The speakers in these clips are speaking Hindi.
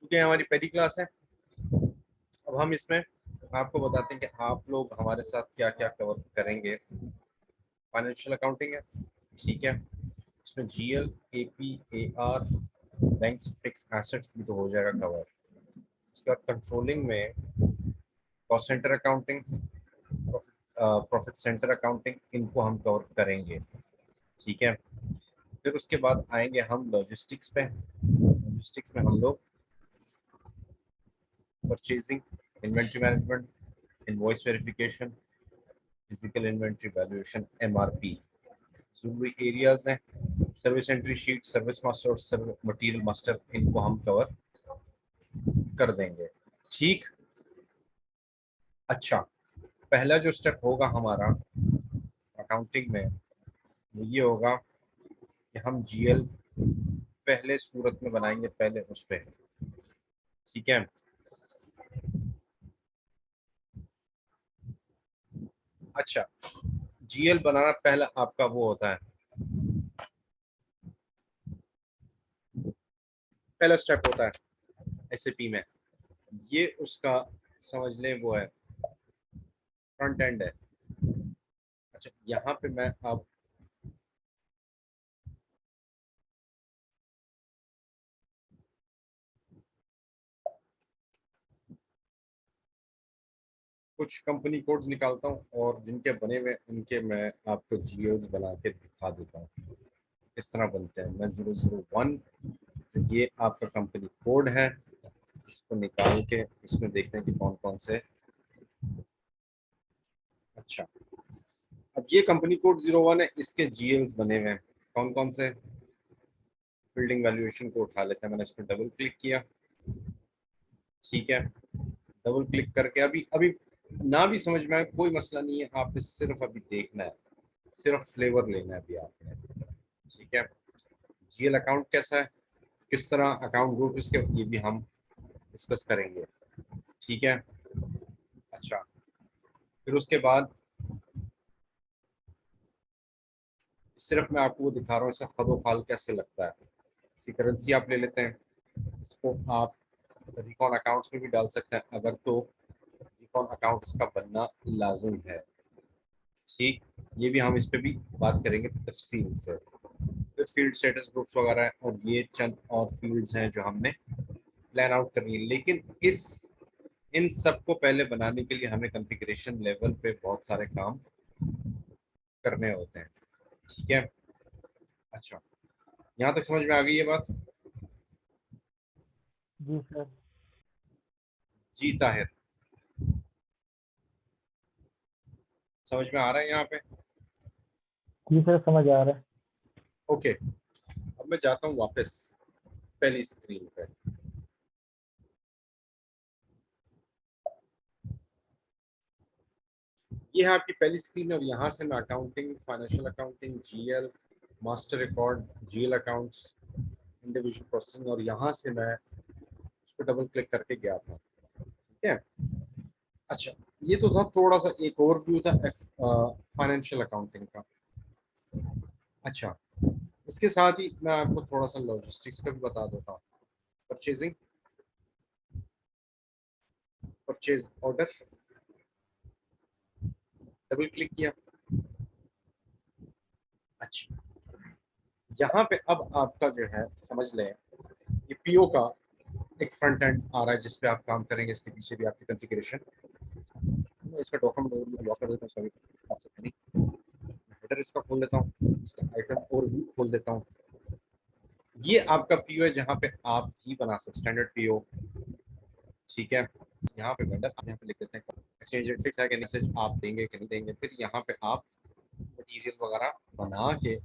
क्योंकि हमारी पहली क्लास है। अब हम इसमें आपको बताते हैं कि आप लोग हमारे साथ क्या क्या कवर करेंगे। फाइनेंशियल अकाउंटिंग है, ठीक है। इसमें GL, AP, AR, banks, fix assets भी तो हो जाएगा कवर। उसके बाद कंट्रोलिंग में cost centre accounting, profit centre accounting, इनको हम कवर करेंगे, ठीक है। फिर उसके बाद आएंगे हम लॉजिस्टिक्स पे। लॉजिस्टिक्स में हम लोग purchasing, inventory management, invoice verification, physical inventory valuation, MRP, जरूरी एरियाज हैं service entry sheet, service master और मटेरियल मास्टर, इनको हम कवर कर देंगे, ठीक। अच्छा, पहला जो स्टेप होगा हमारा अकाउंटिंग में वो ये होगा कि हम जीएल पहले सूरत में बनाएंगे, पहले उस पे, ठीक है। अच्छा, जीएल बनाना पहला आपका वो होता है, पहला स्टेप होता है एसएपी में। ये उसका समझ लें वो है, फ्रंट एंड है। अच्छा, यहाँ पे मैं अब कुछ कंपनी कोड्स निकालता हूँ और जिनके बने हुए उनके मैं आपको जीएल्स बना के दिखा देता हूँ किस तरह बनते हैं। मैं 001, तो ये आपका कंपनी कोड है, इसको निकाल के इसमें देखते हैं कि कौन कौन से। अच्छा, अब ये कंपनी कोड 01 है, इसके जीएल्स बने हुए हैं कौन कौन से। बिल्डिंग वैल्यूएशन को उठा लेते हैं, मैंने इस पर डबल क्लिक किया, ठीक है। डबल क्लिक करके अभी अभी ना भी समझ में आए कोई मसला नहीं है, आपने सिर्फ अभी देखना है, सिर्फ फ्लेवर लेना है अभी आपने, ठीक है। जीएल अकाउंट कैसा है, किस तरह अकाउंट ग्रुप इसके, ये भी हम डिस्कस करेंगे, ठीक है। अच्छा, फिर उसके बाद सिर्फ मैं आपको वो दिखा रहा हूँ इसका खदोखाल कैसे लगता है। इसी करेंसी आप ले लेते हैं, इसको आप रिकॉन अकाउंट्स में भी डाल सकते हैं अगर तो रिकॉन अकाउंट इसका बनना लाजिम है, ठीक। ये भी हम इस पे भी बात करेंगे तफसील से। फिर फील्ड स्टेटस ग्रुप्स वगैरह है, और ये चंद और फील्ड्स हैं जो हमने प्लान आउट करनी है। लेकिन इस इन सब को पहले बनाने के लिए हमें कॉन्फ़िगरेशन लेवल पे बहुत सारे काम करने होते हैं, ठीक है। अच्छा, यहाँ तक समझ में आ गई ये बात। जी सर। जी ताहिर, समझ में आ रहा है यहाँ पे। जी सर, समझ आ रहा है। ओके, अब मैं जाता हूँ वापस पहली स्क्रीन पे। ये है आपकी पहली स्क्रीन, और यहाँ से मैं accounting, financial accounting, GL, master record, GL accounts, individual processing, और यहाँ से मैं उस पर डबल क्लिक करके गया था, ठीक है। अच्छा, ये तो था थोड़ा सा एक और व्यू था फाइनेंशियल अकाउंटिंग का। अच्छा, इसके साथ ही मैं आपको थोड़ा सा लॉजिस्टिक्स का भी बता देता हूँ। Purchasing, purchase order, double click किया। अच्छा, यहाँ पे अब आपका जो है समझ लें, ये पीओ का एक फ्रंट एंड आ रहा है जिस पे आप काम करेंगे। इसके पीछे भी आपकी कॉन्फ़िगरेशन, मैं इसका डॉक्यूमेंट लॉक कर देता हूँ सभी आप सकते नहीं। हेडर इसका खोल देता हूँ, इसका आइटम और भी खोल देता हूँ। ये आपका पीओ है जहाँ पे आप भी बना सकते स्टैंडर्ड पीओ, ठीक है। यहाँ पे वेंडर आप यहाँ पे लिख देते हैं एक्सचेंज रेट फिक्स है कि मैसेज आप देंगे कि नहीं देंगे। फिर यहाँ पे आप मटेरियल वगैरह बना के,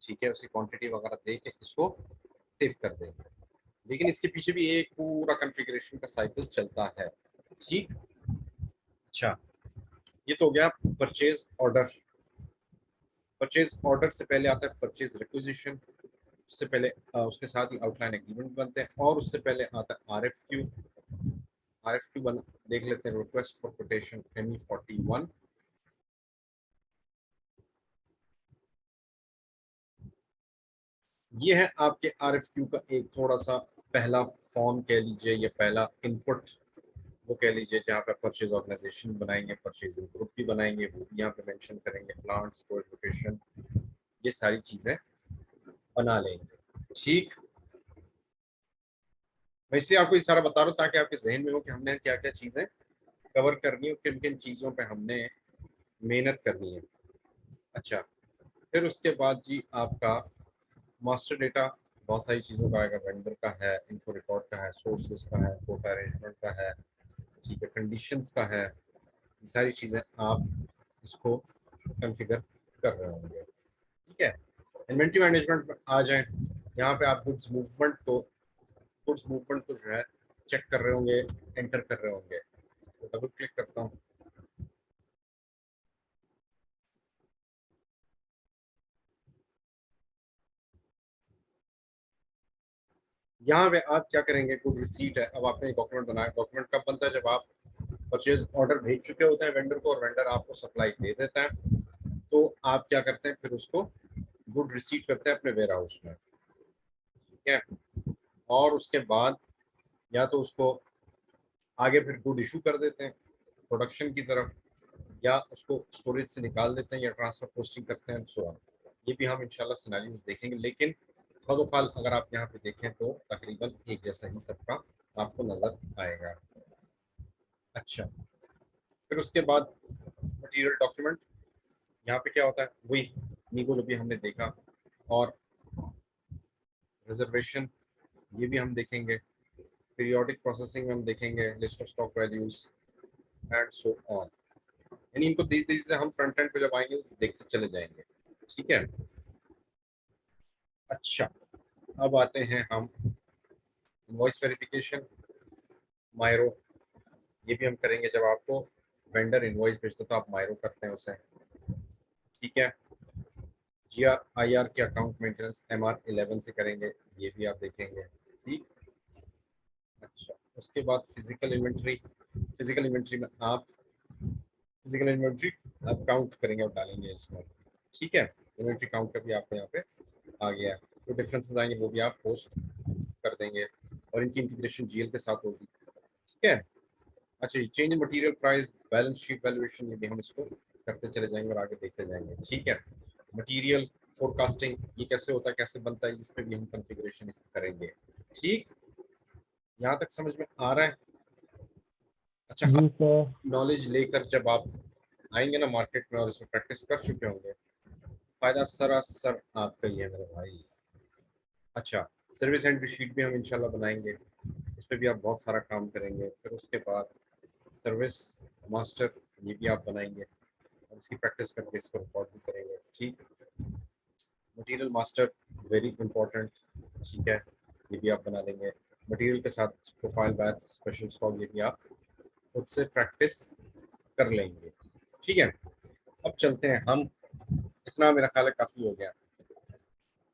ठीक है, उसकी क्वांटिटी वगैरह दे के इसको सेव कर देंगे। लेकिन इसके पीछे भी एक पूरा कॉन्फ़िगरेशन का साइकिल चलता है, ठीक। अच्छा, ये तो हो गया परचेज ऑर्डर। परचेज ऑर्डर से पहले आता है परचेज रिक्विजिशन, उससे पहले उसके साथ ही आउटलाइन एग्रीमेंट बनते हैं, और उससे पहले आता है आरएफक्यू। आरएफक्यू बन देख लेते हैं, रिक्वेस्ट फॉर कोटेशन ME41। ये है आपके आरएफक्यू का एक थोड़ा सा पहला फॉर्म कह लीजिए या पहला इनपुट वो कह लीजिए, जहाँ पे परचेज ऑर्गेनाइजेशन बनाएंगे, परचेजिंग ग्रुप भी बनाएंगे, वो भी यहाँ पे मेंशन करेंगे, प्लांट, स्टोरेज लोकेशन, ये सारी चीजें बना लेंगे। ठीक, मैं इसलिए आपको ये सारा बता रहा हूँ ताकि आपके जहन में हो कि हमने क्या क्या चीजें कवर करनी है, किन किन चीजों पे हमने मेहनत करनी है। अच्छा, फिर उसके बाद जी आपका मास्टर डेटा बहुत सारी चीज़ों का आएगा, वेंडर का है, इन्फो रिकॉर्ड का है, सोर्स लिस्ट का है, कोटा अरेंजमेंट का है, ठीक है, कंडीशंस का है, ये सारी चीज़ें आप इसको कॉन्फ़िगर कर रहे होंगे। ठीक है, इन्वेंट्री मैनेजमेंट में आ जाएं, यहाँ पे आप गुड्स मूवमेंट को जो है चेक कर रहे होंगे, एंटर कर रहे होंगे। तो डबल क्लिक करता हूँ, यहाँ पे आप क्या करेंगे, गुड रिसीट है। अब आपने डॉक्यूमेंट बनाया, डॉक्यूमेंट कब बनता है, जब आप परचेज ऑर्डर भेज चुके होते हैं वेंडर को और वेंडर आपको सप्लाई दे देता है, तो आप क्या करते हैं, फिर उसको गुड रिसीट करते हैं अपने वेयर हाउस में। ठीक है, और उसके बाद या तो उसको आगे फिर गुड इशू कर देते हैं प्रोडक्शन की तरफ, या उसको स्टोरेज से निकाल देते हैं या ट्रांसफर पोस्टिंग करते हैं, सो ये भी हम इंशाल्लाह सिनेरियोस देखेंगे। लेकिन खाल अगर आप यहाँ पे देखें तो तकरीबन एक जैसा ही सबका आपको नजर आएगा। अच्छा, फिर उसके बाद मटेरियल डॉक्यूमेंट, यहाँ पे क्या होता है, वही नीगो जो भी हमने देखा, और रिजर्वेशन ये भी हम देखेंगे, पीरियोडिक प्रोसेसिंग में हम देखेंगे, list of stock values and so on. यानी इनको तेजी तेजी से हम फ्रंट एंड पे जब आएंगे देखते चले जाएंगे। ठीक है, अच्छा, अब आते हैं हम इनवॉइस वेरिफिकेशन, मायरो, ये भी हम करेंगे। जब आपको वेंडर इनवॉइस भेजते तो आप मायरो करते हैं उसे। ठीक है, GR IR के अकाउंट मेंटेनेंस MR11 से करेंगे, ये भी आप देखेंगे। ठीक, अच्छा, उसके बाद फिजिकल इन्वेंट्री में आप फिजिकल इन्वेंट्री आप काउंट करेंगे और डालेंगे इसमें। ठीक है, इन्वेंट्री काउंट का भी आपको यहाँ पे आ गया, तो डिफरेंसेस आएंगे वो भी आप पोस्ट कर देंगे, और इनकी इंटीग्रेशन GL के साथ होगी। ठीक है, अच्छा, change in material price, balance sheet valuation, ये भी हम इसको करते चले जाएंगे और आगे देखते जाएंगे। ठीक है, मटेरियल फोरकास्टिंग, ये कैसे होता है, कैसे बनता है, इस पे भी हम कॉन्फ़िगरेशन इस करेंगे। ठीक, यहाँ तक समझ में आ रहा है? अच्छा, जी अब सर। नॉलेज लेकर जब आप आएंगे ना मार्केट में और इसमें प्रैक्टिस कर चुके होंगे, फायदा सरासर आपका ही है मेरे भाई। अच्छा, सर्विस एंट्री शीट भी हम इंशाल्लाह बनाएंगे, इस पर भी आप बहुत सारा काम करेंगे। फिर उसके बाद सर्विस मास्टर, ये भी आप बनाएंगे और इसकी प्रैक्टिस करके इसको रिकॉर्ड भी करेंगे। ठीक, मटेरियल मास्टर वेरी इंपॉर्टेंट। ठीक है, ये भी आप बना लेंगे, मटेरियल के साथ प्रोफाइल बैच, स्पेशल स्टॉक, ये भी आप खुद से प्रैक्टिस कर लेंगे। ठीक है, अब चलते हैं हम, इतना मेरा ख्याल है काफ़ी हो गया।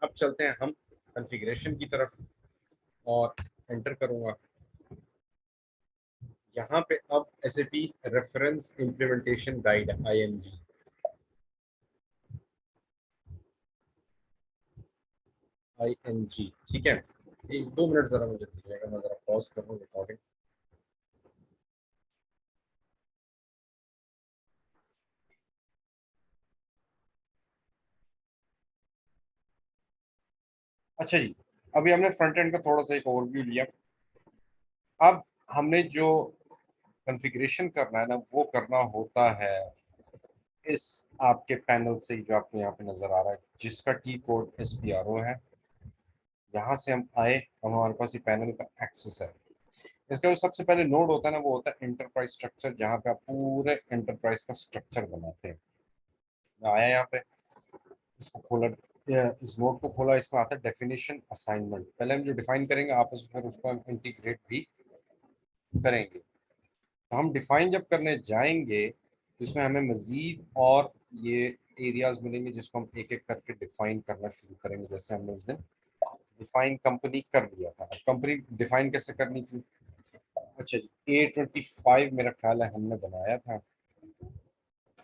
अब चलते हैं हम कॉन्फ़िगरेशन की तरफ, और एंटर करूंगा यहाँ पे। अब SAP reference implementation guide ING। ठीक है, एक दो मिनट जरा मुझे दीजिएगा, मैं जरा पॉज कर लूँ रिकॉर्डिंग। अच्छा जी, अभी हमने फ्रंट एंड का थोड़ा सा एक ओवरव्यू लिया। अब हमने जो कॉन्फ़िगरेशन करना है ना, वो करना होता है इस आपके पैनल से, जो आपको यहाँ पे नजर आ रहा है, जिसका T कोड SPRO है। यहाँ से हम आए, अब हमारे पास ये पैनल का एक्सेस है। इसका जो सबसे पहले नोड होता है ना, वो होता है एंटरप्राइज स्ट्रक्चर, जहाँ पे आप पूरे एंटरप्राइज का स्ट्रक्चर बनाते हैं। मैं आया यहाँ पे, इसको खोला, इस नोड को खोला, इसमें आता है डेफिनेशन असाइनमेंट। पहले हम जो डिफाइन करेंगे आपस में, फिर उसको हम इंटीग्रेट भी करेंगे। तो हम डिफाइन जब करने जाएंगे तो इसमें हमें मजीद और ये एरियाज मिलेंगे, जिसको हम एक एक करके डिफाइन करना शुरू करेंगे। जैसे हमने उस दिन डिफाइन कंपनी कर लिया था, कंपनी डिफाइन कैसे करनी थी। अच्छा जी, A25 मेरा ख्याल है हमने बनाया था,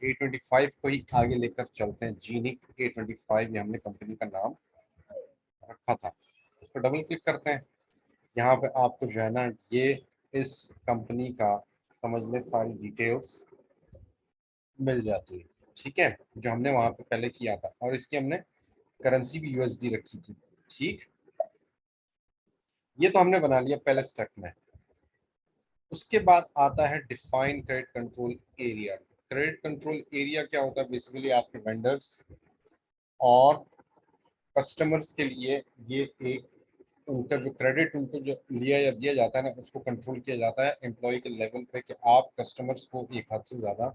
A25 को ही आगे लेकर चलते हैं। जीनिक A25 ये हमने कंपनी का नाम रखा था। उस पर डबल क्लिक करते हैं, यहाँ पे आपको जो है ना ये इस कंपनी का समझ ले सारी डिटेल्स मिल जाती है, ठीक है, जो हमने वहां पे पहले किया था, और इसकी हमने करेंसी भी यूएसडी रखी थी। ठीक, ये तो हमने बना लिया पहले स्टेप में। उसके बाद आता है define credit control area. Credit control area क्या होता है? बेसिकली आपके वेंडर्स और कस्टमर्स के लिए ये एक उनका जो क्रेडिट उनको जो लिया या दिया जाता है ना, उसको कंट्रोल किया जाता है एम्प्लॉय के लेवल पे कि आप कस्टमर्स को एक हद से ज़्यादा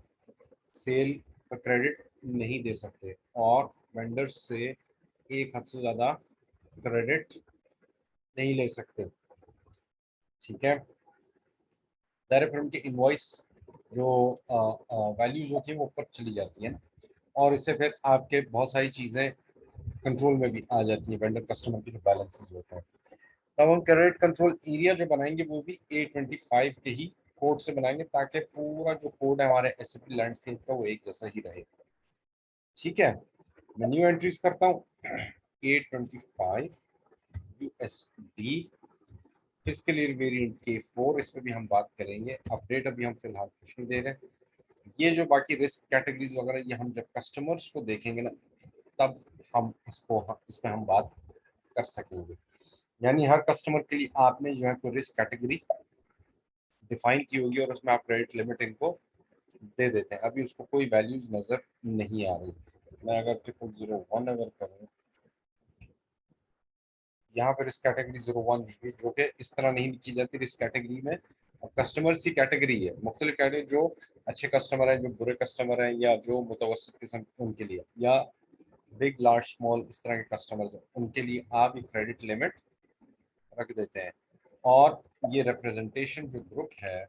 सेल का क्रेडिट नहीं दे सकते और वेंडर्स से एक हद से ज़्यादा क्रेडिट नहीं ले सकते। ठीक है, डायरेक्ट फिर उनकी इनवॉइस जो वैल्यूज होती है वो ऊपर चली जाती हैं, और इससे फिर आपके बहुत सारी चीज़ें कंट्रोल में भी आ जाती हैं, वेंडर कस्टमर के जो बैलेंसेस होते हैं। तब हम क्रेडिट कंट्रोल एरिया जो बनाएंगे वो भी A25 के ही कोड से बनाएंगे, ताकि पूरा जो कोड है हमारे एसएपी लैंडस्केप का वो एक जैसा ही रहे। ठीक है, मैं न्यू एंट्रीज करता हूँ। A25 USD physical year variant K4, इस पे भी हम बात करेंगे। अपडेट अभी हम फिलहाल कुछ नहीं दे रहे। ये जो बाकी रिस्क कैटेगरीज वगैरह ये हम जब कस्टमर्स को देखेंगे ना तब हम इस पे हम बात कर सकेंगे। यानी हर कस्टमर के लिए आपने जो है कोई रिस्क कैटेगरी डिफाइन की होगी और उसमें आप क्रेडिट लिमिट इनको दे देते हैं। अभी उसको कोई वैल्यूज नजर नहीं आ रही। मैं अगर 0001 अगर करूँ, यहाँ पर रिस्क कैटेगरी 01 दी हुई, जो कि इस तरह नहीं की जाती रिस्क कैटेगरी में। कस्टमर्स की कैटेगरी है, मुख्तलिफ कैटेगरी, जो अच्छे कस्टमर हैं, जो बुरे कस्टमर हैं, या जो मुतवसत किस्म उनके लिए, या बिग लार्ज स्मॉल इस तरह के कस्टमर्स हैं, उनके लिए आप एक क्रेडिट लिमिट रख देते हैं। और ये रिप्रेजेंटेशन जो ग्रुप है,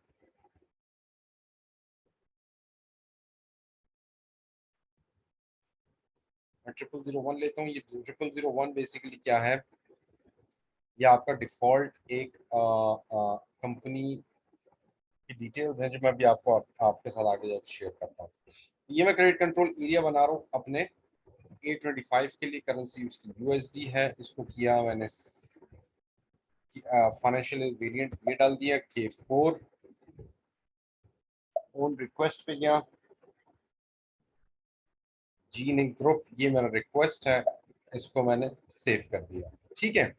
मैं 0001 लेता हूँ। ये 0001 बेसिकली क्या है? ये आपका डिफॉल्ट एक कंपनी की डिटेल्स हैं जो मैं अभी आपके साथ आगे जाकर शेयर करता हूँ। ये मैं क्रेडिट कंट्रोल एरिया बना रहा हूँ अपने A25 के लिए। करेंसी उसकी यूएसडी है, इसको किया मैंने फाइनेंशियल वेरिएंट ये डाल दिया K4। ओन रिक्वेस्ट पे गया, जी नहीं ग्रुप, ये मेरा रिक्वेस्ट है, इसको मैंने सेव कर दिया। ठीक है,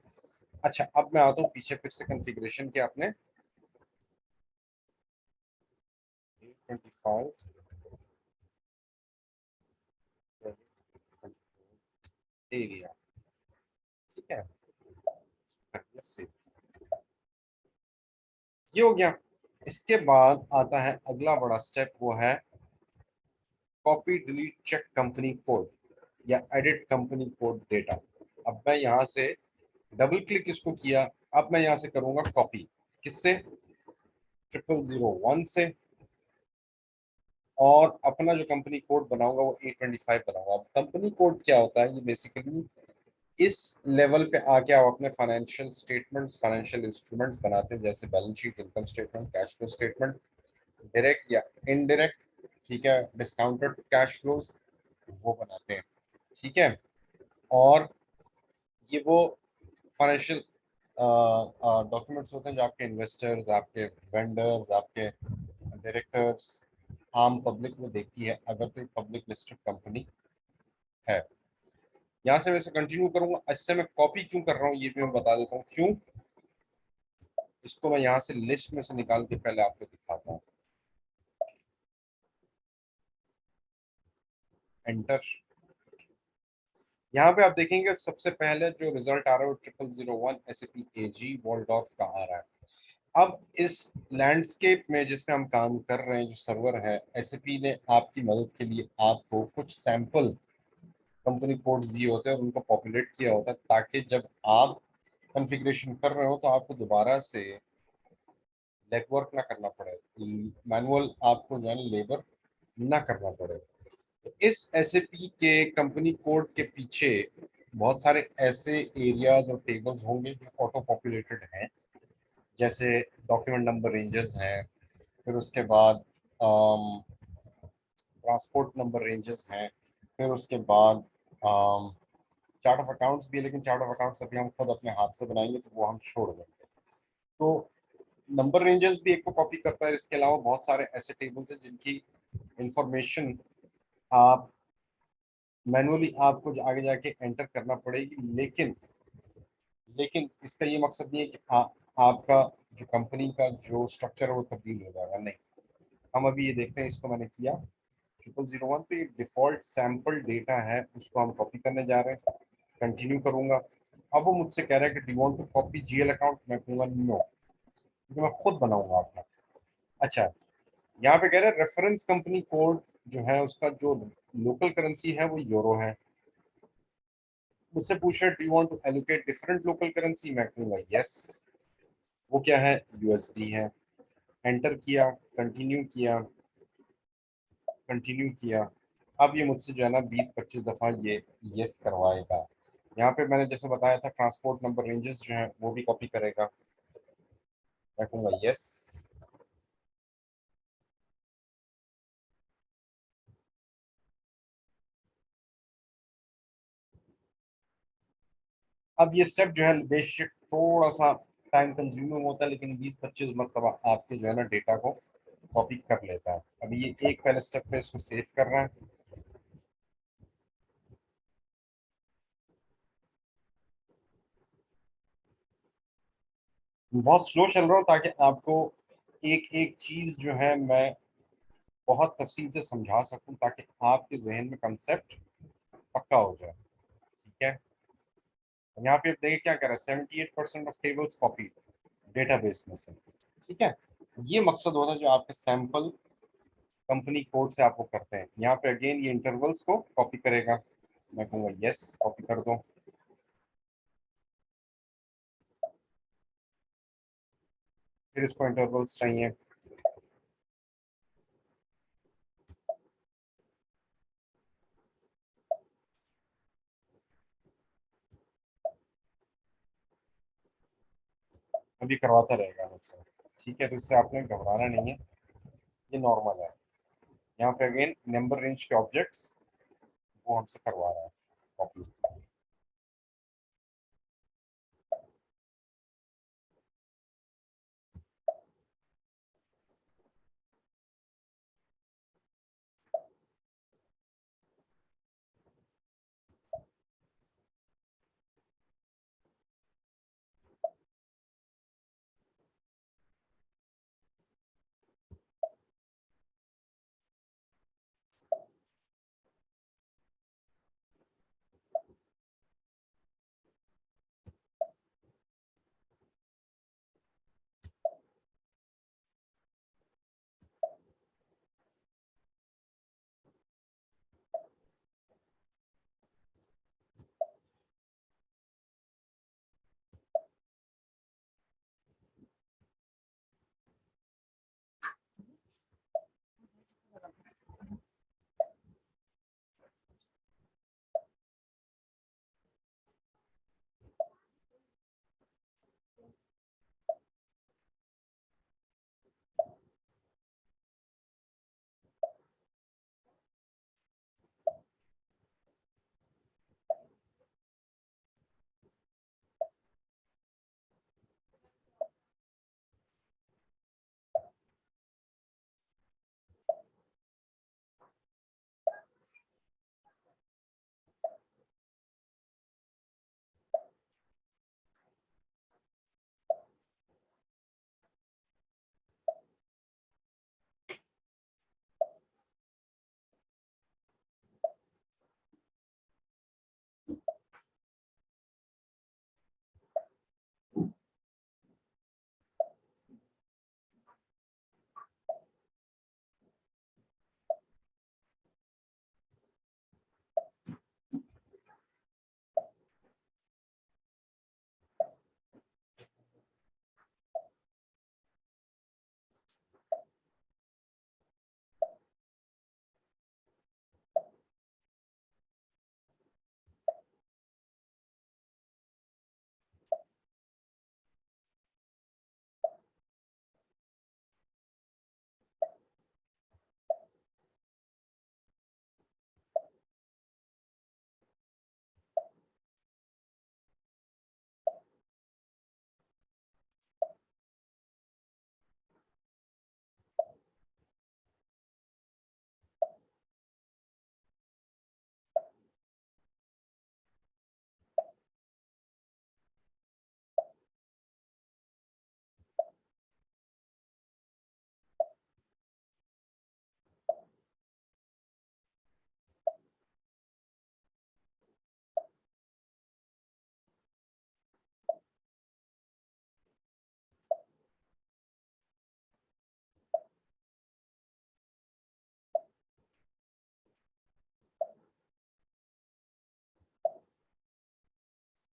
अच्छा अब मैं आता हूँ पीछे फिर से कॉन्फ़िगरेशन के अपने 25 एरिया। ठीक है, सेव, ये हो गया। इसके बाद आता है अगला बड़ा स्टेप, वो है copy delete check company code या एडिट कंपनी कोड डेटा। अब मैं यहाँ से डबल क्लिक इसको किया, अब मैं यहाँ से करूंगा कॉपी। किससे? 0001 से। और अपना जो कंपनी कोड बनाऊंगा वो A25 बनाऊंगा। अब कंपनी कोड क्या होता है? ये बेसिकली इस लेवल पे आके आप अपने फाइनेंशियल स्टेटमेंट्स, फाइनेंशियल इंस्ट्रूमेंट्स बनाते हैं, जैसे balance sheet, income statement, cash flow statement, direct या इनडायरेक्ट, ठीक है, डिस्काउंटेड कैश फ्लोज, वो बनाते हैं। ठीक है, और ये वो फाइनेंशियल डॉक्यूमेंट्स होते हैं जो आपके इन्वेस्टर्स, आपके वेंडर्स, आपके डायरेक्टर्स, आम पब्लिक में देखती है अगर कोई पब्लिक लिस्टेड कंपनी है। यहाँ से वैसे कंटिन्यू करूंगा। इससे मैं कॉपी क्यों कर रहा हूँ ये भी मैं बता देता हूँ क्यों। इसको मैं यहाँ से लिस्ट में से निकाल के पहले आपको दिखाता हूँ। एंटर। यहाँ पे आप देखेंगे सबसे पहले जो रिजल्ट आ रहा है वो 0001 SAP AG वॉल्डॉर्फ का आ रहा है। अब इस लैंडस्केप में जिसमें हम काम कर रहे हैं, जो सर्वर है, एसएपी ने आपकी मदद के लिए आपको कुछ सैंपल कंपनी कोड्स दिए होते हैं और उनको पॉपुलेट किया होता है, ताकि जब आप कॉन्फ़िगरेशन कर रहे हो तो आपको दोबारा से लेगवर्क ना करना पड़े, मैनुअल आपको जो है लेबर ना करना पड़े। तो इस एसएपी के कंपनी कोड के पीछे बहुत सारे ऐसे एरियाज और टेबल्स होंगे जो ऑटो पॉपुलेटेड हैं, जैसे डॉक्यूमेंट नंबर रेंजेस हैं, फिर उसके बाद ट्रांसपोर्ट नंबर रेंजेस हैं, फिर उसके बाद चार्ट ऑफ अकाउंट्स भी है, लेकिन चार्ट ऑफ अकाउंट्स अभी हम खुद अपने हाथ से बनाएंगे तो वो हम छोड़ देंगे। तो नंबर रेंजेस भी एक को कॉपी करता है, इसके अलावा बहुत सारे ऐसे टेबल्स हैं जिनकी इंफॉर्मेशन आप मैनुअली आपको आगे जाके एंटर करना पड़ेगी, लेकिन लेकिन इसका ये मकसद नहीं है कि आपका जो कंपनी का जो स्ट्रक्चर है वो तब्दील हो जाएगा, नहीं। हम अभी ये देखते हैं, इसको मैंने किया 0001, तो ये डिफॉल्ट सैंपल डेटा है, उसको हम कॉपी करने जा रहे हैं। कंटिन्यू करूंगा। अब वो मुझसे कह रहा है कि do want to copy GL account, मैं कहूँगा नो, क्योंकि मैं खुद बनाऊंगा अपना। अच्छा, यहाँ पे कह रहा है रेफरेंस कंपनी कोड जो है उसका जो लोकल करेंसी है वो यूरो है। मुझसे पूछ रहा है do you want to allocate different local currency, मैं कहूँगा यस। वो क्या है, यूएसडी है। एंटर किया, कंटिन्यू किया, कंटिन्यू किया। अब ये मुझसे जो है ना 20-25 दफ़ा ये यस करवाएगा। यहाँ पे मैंने जैसे बताया था ट्रांसपोर्ट नंबर रेंजेस जो है वो भी कॉपी करेगा, मैं कहूँगा यस। अब ये स्टेप जो है बेशक थोड़ा सा टाइम कंज्यूमिंग होता है, लेकिन 20-25 मरतबा आपके जो है ना डेटा को कॉपी कर लेता है। अभी ये एक पहले स्टेप पे इसको सेव कर रहा है। बहुत स्लो चल रहा हूँ ताकि आपको एक एक चीज जो है मैं बहुत तफसील से समझा सकूं, ताकि आपके जहन में कंसेप्ट पक्का हो जाए। ठीक है, यहाँ पे आप देखिए क्या कर रहा है, 78% ऑफ टेबल्स कॉपी डेटाबेस में से। ठीक है, ये मकसद होता है जो आपके सैंपल कंपनी कोड से आपको करते हैं। यहाँ पे अगेन ये इंटरवल्स को कॉपी करेगा, मैं कहूँगा यस, कॉपी कर दो। फिर इसको इंटरवल्स चाहिए, अभी करवाता रहेगा मुझसे। ठीक है, तो इससे आपने घबराना नहीं है, ये नॉर्मल है। यहाँ पे अगेन नंबर रेंज के ऑब्जेक्ट्स वो हमसे करवा रहा है कॉपी।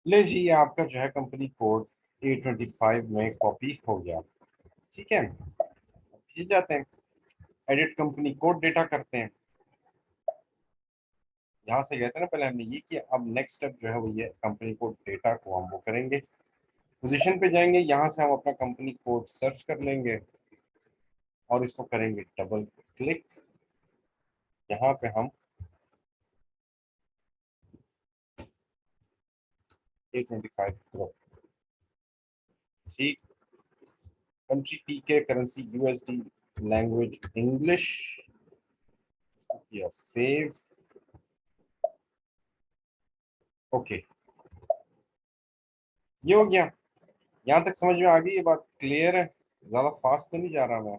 ले जी, ये आपका जो है कंपनी कोड A25 में कॉपी हो गया। ठीक है, ये जाते हैं एडिट कंपनी कोड डेटा करते हैं। यहाँ से गए थे ना, पहले हमने ये किया, अब नेक्स्ट स्टेप जो है वो ये कंपनी कोड डेटा को हम वो करेंगे। पोजीशन पे जाएंगे, यहाँ से हम अपना कंपनी कोड सर्च कर लेंगे और इसको करेंगे डबल क्लिक। यहाँ पे हम A25 ग्रुप, ठीक, कंट्री पीके, करेंसी USD, लैंग्वेज इंग्लिश, या सेव। ओके, ये हो गया। यहाँ तक समझ में आ गई, ये बात क्लियर है? ज्यादा फास्ट तो नहीं जा रहा मैं?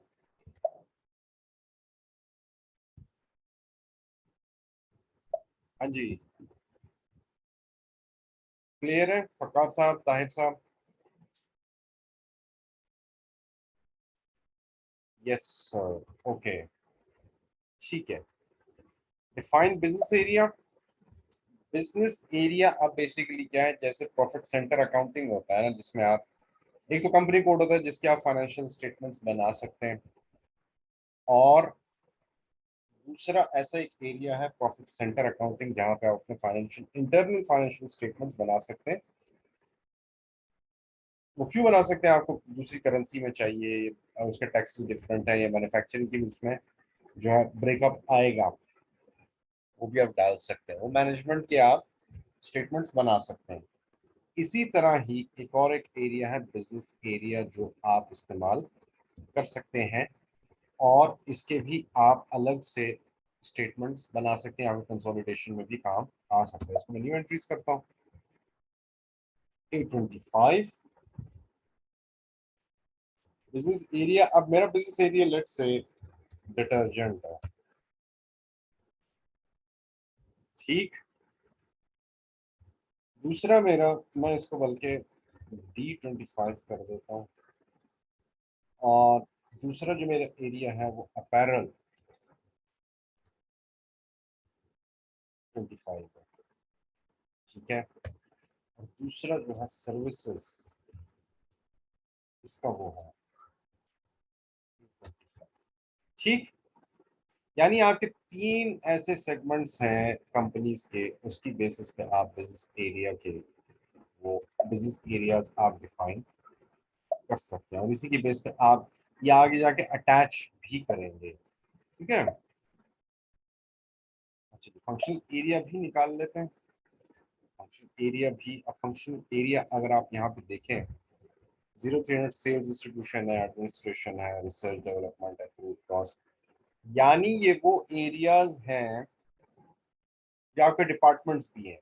हाँ जी, क्लियर है फक्कार साहब, ताहिर साहब? यस सर, ओके, ठीक है। Define business area. Business area अब बेसिकली क्या है, जैसे प्रॉफिट सेंटर अकाउंटिंग होता है ना, जिसमें आप, एक तो कंपनी कोड होता है जिसके आप फाइनेंशियल स्टेटमेंट्स बना सकते हैं, और दूसरा ऐसा एक एरिया है प्रॉफिट सेंटर अकाउंटिंग, जहां पे आप अपने फाइनेंशियल इंटरनल फाइनेंशियल स्टेटमेंट्स बना सकते हैं। वो क्यों बना सकते हैं? आपको दूसरी करेंसी में चाहिए और उसके टैक्स डिफरेंट है, या मैन्युफैक्चरिंग की उसमें जो है ब्रेकअप आएगा, वो भी आप डाल सकते हैं। वो मैनेजमेंट के आप स्टेटमेंट्स बना सकते हैं। इसी तरह ही एक एरिया है बिजनेस एरिया, जो आप इस्तेमाल कर सकते हैं, और इसके भी आप अलग से स्टेटमेंट्स बना सकते हैं। आपके कंसोलिडेशन में भी काम आ सकता है। इसमें न्यू एंट्रीज करता हूँ, A25 बिजनेस एरिया। अब मेरा business area let's say detergent है, ठीक। दूसरा मेरा, मैं इसको बल्कि D25 कर देता हूँ, और दूसरा जो मेरा एरिया है वो अपैरल 25 है, ठीक है। और दूसरा जो है सर्विसेज, इसका वो है 25, ठीक। यानी आपके तीन ऐसे सेगमेंट्स हैं कंपनीज के, उसकी बेसिस पे आप बिजनेस एरिया के वो बिजनेस एरियाज आप डिफाइन कर सकते हैं, और इसी की बेस पे आप ये आगे जाके अटैच भी करेंगे, ठीक है। अच्छा, फंक्शनल एरिया भी निकाल लेते हैं। फंक्शनल एरिया भी, अब फंक्शनल एरिया अगर आप यहाँ पे देखें, 0300 सेल्स डिस्ट्रीब्यूशन है, एडमिनिस्ट्रेशन है, रिसर्च डेवलपमेंट है, फ्रूट कॉस्ट, यानी ये वो एरियाज हैं जहाँ पे डिपार्टमेंट्स भी हैं।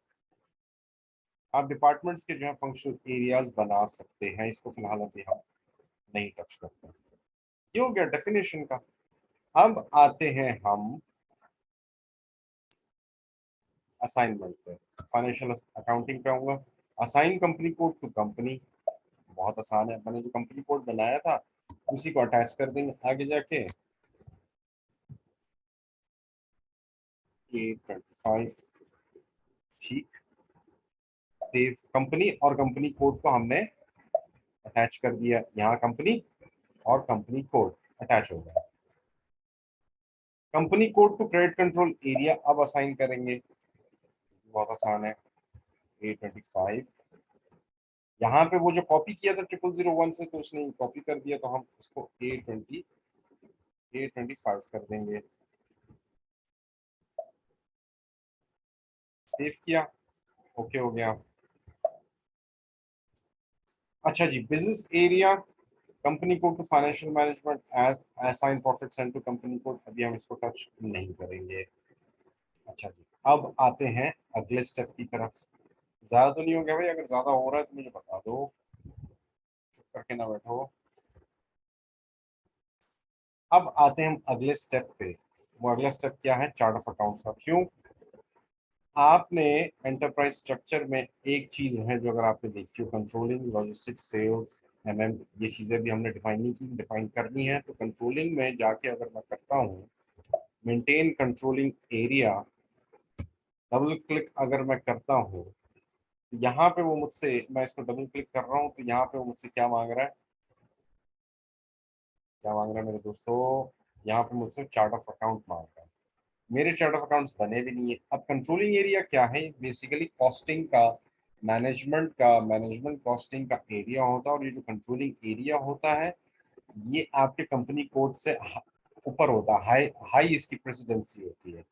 आप डिपार्टमेंट्स के जो है फंक्शनल एरियाज बना सकते हैं। इसको फिलहाल अभी हम नहीं टच करते हैं। ये हो गया डेफिनेशन का। अब आते हैं हम असाइनमेंट पे। फाइनेंशियल अकाउंटिंग पे आऊंगा। Assign company code to company, बहुत आसान है। मैंने जो कंपनी कोड बनाया था उसी को अटैच कर देंगे आगे जाके। A25, ठीक, सेव कंपनी, और कंपनी कोड को हमने अटैच कर दिया। यहाँ कंपनी और कंपनी कोड अटैच हो गया। Company code to credit control area अब असाइन करेंगे, बहुत आसान है। A25, यहाँ पे वो जो कॉपी किया था 0001 से, तो उसने कॉपी कर दिया, तो हम इसको A25 कर देंगे। सेव किया, ओके हो गया। अच्छा जी, business area, company code to financial management, assign profit centre company code, अभी हम इसको टच नहीं करेंगे। अच्छा जी, अब आते हैं अगले स्टेप की तरफ। ज्यादा तो नहीं हो गया भाई? अगर ज्यादा हो रहा है तो मुझे बता दो, चुप करके ना बैठो। अब आते हैं हम अगले स्टेप पे। वो अगला स्टेप क्या है? चार्ट ऑफ अकाउंट्स का। क्यों? आपने एंटरप्राइज स्ट्रक्चर में एक चीज है जो अगर आपने देखी हो, कंट्रोलिंग, लॉजिस्टिक्स, सेल्स, ये चीजें भी हमने डिफाइन नहीं की, डिफाइन करनी है। तो कंट्रोलिंग में जाके अगर मैं करता हूँ maintain controlling area, double click अगर मैं करता हूँ, यहाँ पे वो मुझसे, मैं इसको डबल क्लिक कर रहा हूँ तो यहाँ पे वो मुझसे क्या मांग रहा है, क्या मांग रहा है मेरे दोस्तों, यहाँ पे मुझसे चार्ट ऑफ अकाउंट मांग रहा है। मेरे चार्ट ऑफ अकाउंट्स बने भी नहीं है। अब कंट्रोलिंग एरिया क्या है, बेसिकली कॉस्टिंग का, मैनेजमेंट कॉस्टिंग का एरिया होता है। और ये जो कंट्रोलिंग एरिया होता है ये आपके कंपनी कोड से ऊपर होता है, हाई हाई इसकी प्रेसिडेंसी होती है।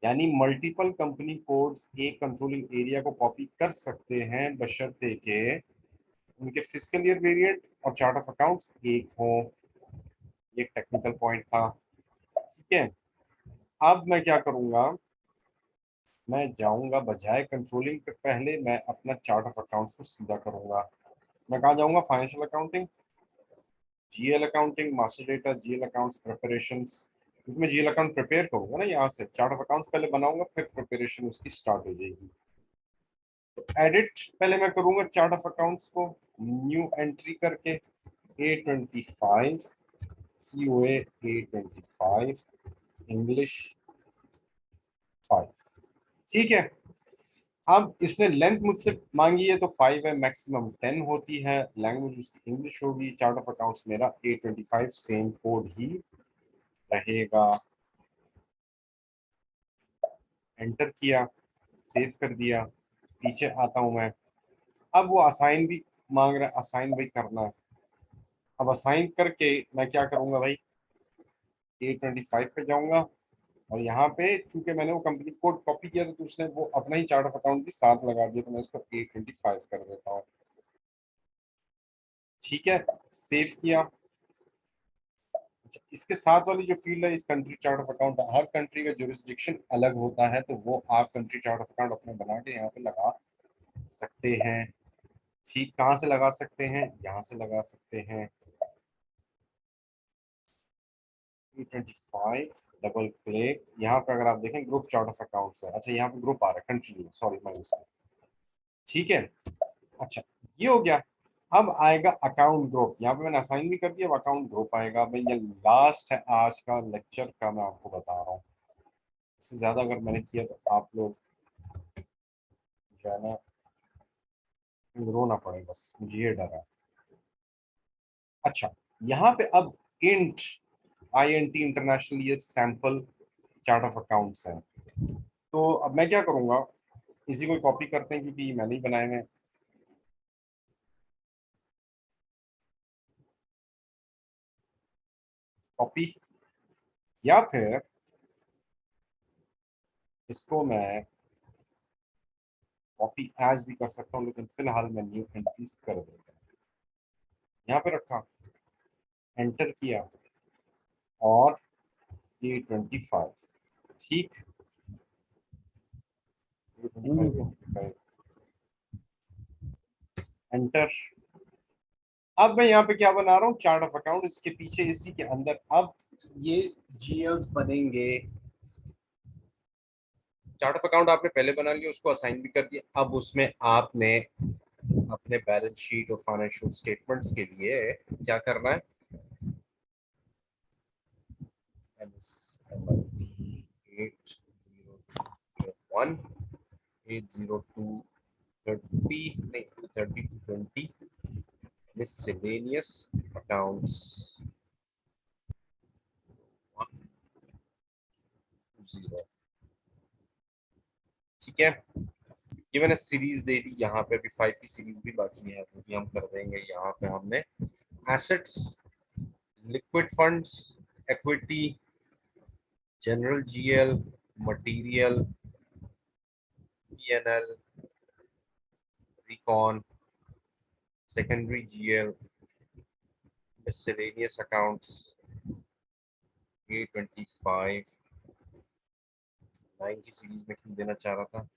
यानी मल्टीपल कंपनी कोड्स एक कंट्रोलिंग एरिया को कॉपी कर सकते हैं बशर्ते के उनके फिस्कल ईयर वेरिएंट और चार्ट ऑफ अकाउंट्स एक हो। ये टेक्निकल पॉइंट था, ठीक है। अब मैं क्या करूंगा, मैं जाऊंगा बजाय कंट्रोलिंग के पहले मैं अपना चार्ट ऑफ अकाउंट्स को सीधा करूंगा। मैं कहा जाऊंगा, financial accounting, GL accounting, master data, GL accounts preparations. क्योंकि मैं जीएल अकाउंट प्रिपेयर करूंगा ना, यहाँ से चार्ट ऑफ अकाउंट्स पहले बनाऊंगा फिर प्रिपरेशन उसकी स्टार्ट हो जाएगी। तो एडिट पहले मैं करूंगा चार्ट ऑफ अकाउंट्स को, न्यू एंट्री करके A25 COA A25 इंग्लिश 5, ठीक है। अब इसने लेंथ मुझसे मांगी है तो 5 है, मैक्सिमम 10 होती है, लैंग्वेज उसकी इंग्लिश होगी। चार्ट ऑफ अकाउंट्स मेरा A25 सेम कोड ही रहेगा। एंटर किया, सेव कर दिया, पीछे आता हूं मैं। अब वो असाइन भी मांग रहा है, असाइन भी करना है। अब असाइन करके मैं क्या करूंगा भाई, A25 पे जाऊंगा और यहाँ पे चूंकि मैंने वो कंपनी कोड कॉपी किया था तो उसने वो अपना ही चार्ट ऑफ अकाउंट भी साथ लगा दिया, तो मैं इसको A25 कर देता हूँ, ठीक है। सेव किया। अच्छा, इसके साथ वाली जो फील्ड है इस country chart of account, her country का जुरिस्डिक्शन अलग होता है तो वो आप कंट्री चार्ट ऑफ अकाउंट अपने बना के यहाँ पे लगा सकते हैं। ठीक, कहाँ से लगा सकते हैं, यहाँ से लगा सकते हैं। E25 डबल क्लिक, यहाँ पे अगर आप देखें ग्रुप चार्ट ऑफ अकाउंट्स है। अच्छा, यहाँ पे ग्रुप आ रहा है, कंट्री, सॉरी माय मिस्टेक, ठीक है। अच्छा, ये हो गया। अब आएगा अकाउंट ग्रुप, यहाँ पे मैंने असाइन भी कर दिया, अब अकाउंट ग्रुप आएगा। भाई ये लास्ट है आज का लेक्चर का, मैं आपको बता रहा हूँ। इससे ज्यादा अगर मैंने किया तो आप लोग जो है ना रोना पड़े, बस मुझे ये डर है। अच्छा, यहाँ पे अब इंट INT इंटरनेशनल ये सैंपल चार्ट ऑफ अकाउंट्स है। तो अब मैं क्या करूंगा, इसी को कॉपी करते हैं क्योंकि मैंने ही बनाए हैं। कॉपी, या फिर इसको मैं कॉपी एज भी कर सकता हूँ, लेकिन फिलहाल मैं न्यू एंट्रीज कर देता हूँ। यहाँ पे रखा, एंटर किया और A25, ठीक, A25 एंटर। अब मैं यहाँ पे क्या बना रहा हूँ, चार्ट ऑफ अकाउंट, इसके पीछे इसी के अंदर अब ये जीएल्स बनेंगे। चार्ट ऑफ अकाउंट आपने पहले बना लिया, उसको असाइन भी कर दिया। अब उसमें आपने अपने बैलेंस शीट और फाइनेंशियल स्टेटमेंट्स के लिए क्या करना है, MSMIP 8001 802 30 नहीं 230 to 20 miscellaneous accounts 120, ठीक है। ये मैंने सीरीज दे दी, यहाँ पे अभी 5 की सीरीज भी बाकी है, वो भी हम कर देंगे। यहाँ पे हमने assets, liquid funds, equity, general GL, material, PNL, recon, secondary GL, miscellaneous accounts, A25 9 की सीरीज में क्यों देना चाह रहा था,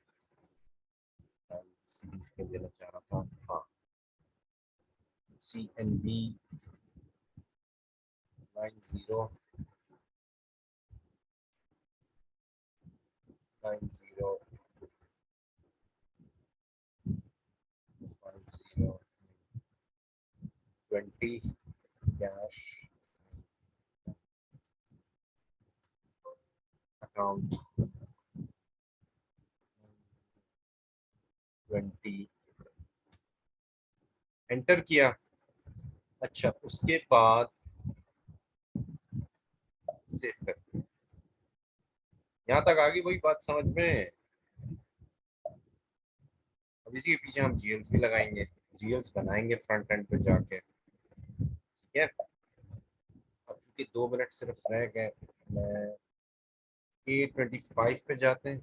सीरीज क्यों देना चाह रहा था, हाँ, CNB 90 90 50 20 कैश अकाउंट 20 एंटर किया। अच्छा, उसके बाद सेव कर। यहाँ तक आ गई वही बात समझ में। अब इसी के पीछे हम जीएल्स भी लगाएंगे, जीएल्स बनाएंगे फ्रंट एंड पे जाके। ठीक है, अब चूंकि 2 मिनट सिर्फ रह गए, मैं A25 पे जाते हैं।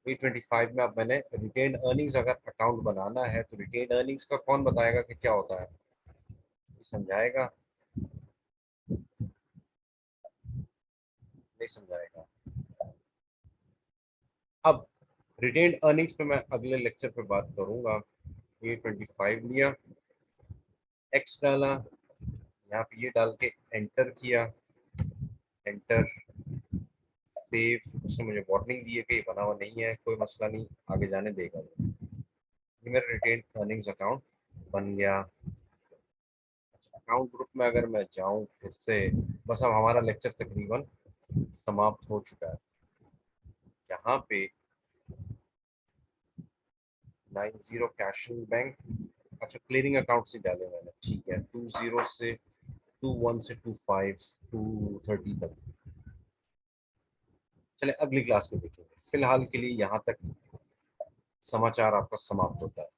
A25 में अब मैंने रिटेन अर्निंग्स अगर अकाउंट बनाना है तो रिटेन अर्निंग्स का कौन बताएगा कि क्या होता है, कोई समझाएगा? नहीं समझाएगा। अब रिटेन अर्निंग्स पे मैं अगले लेक्चर पे बात करूंगा। A25 लिया, एक्स डाला, यहाँ पे ये डाल के एंटर किया, एंटर, सेव। उसने मुझे वार्निंग दी है कि ये बना हुआ नहीं है, कोई मसला नहीं, आगे जाने देगा। ये मेरा रिटेन अर्निंग्स अकाउंट बन गया। अकाउंट ग्रुप में अगर मैं जाऊं फिर से, बस अब हमारा लेक्चर तकरीबन समाप्त हो चुका है। यहाँ पे 90 कैशिंग बैंक, अच्छा क्लियरिंग अकाउंट से डाले मैंने, ठीक है। 20 से 21 से 25 230 तक। चले अगली क्लास में देखेंगे, फिलहाल के लिए यहाँ तक समाचार आपका समाप्त होता है।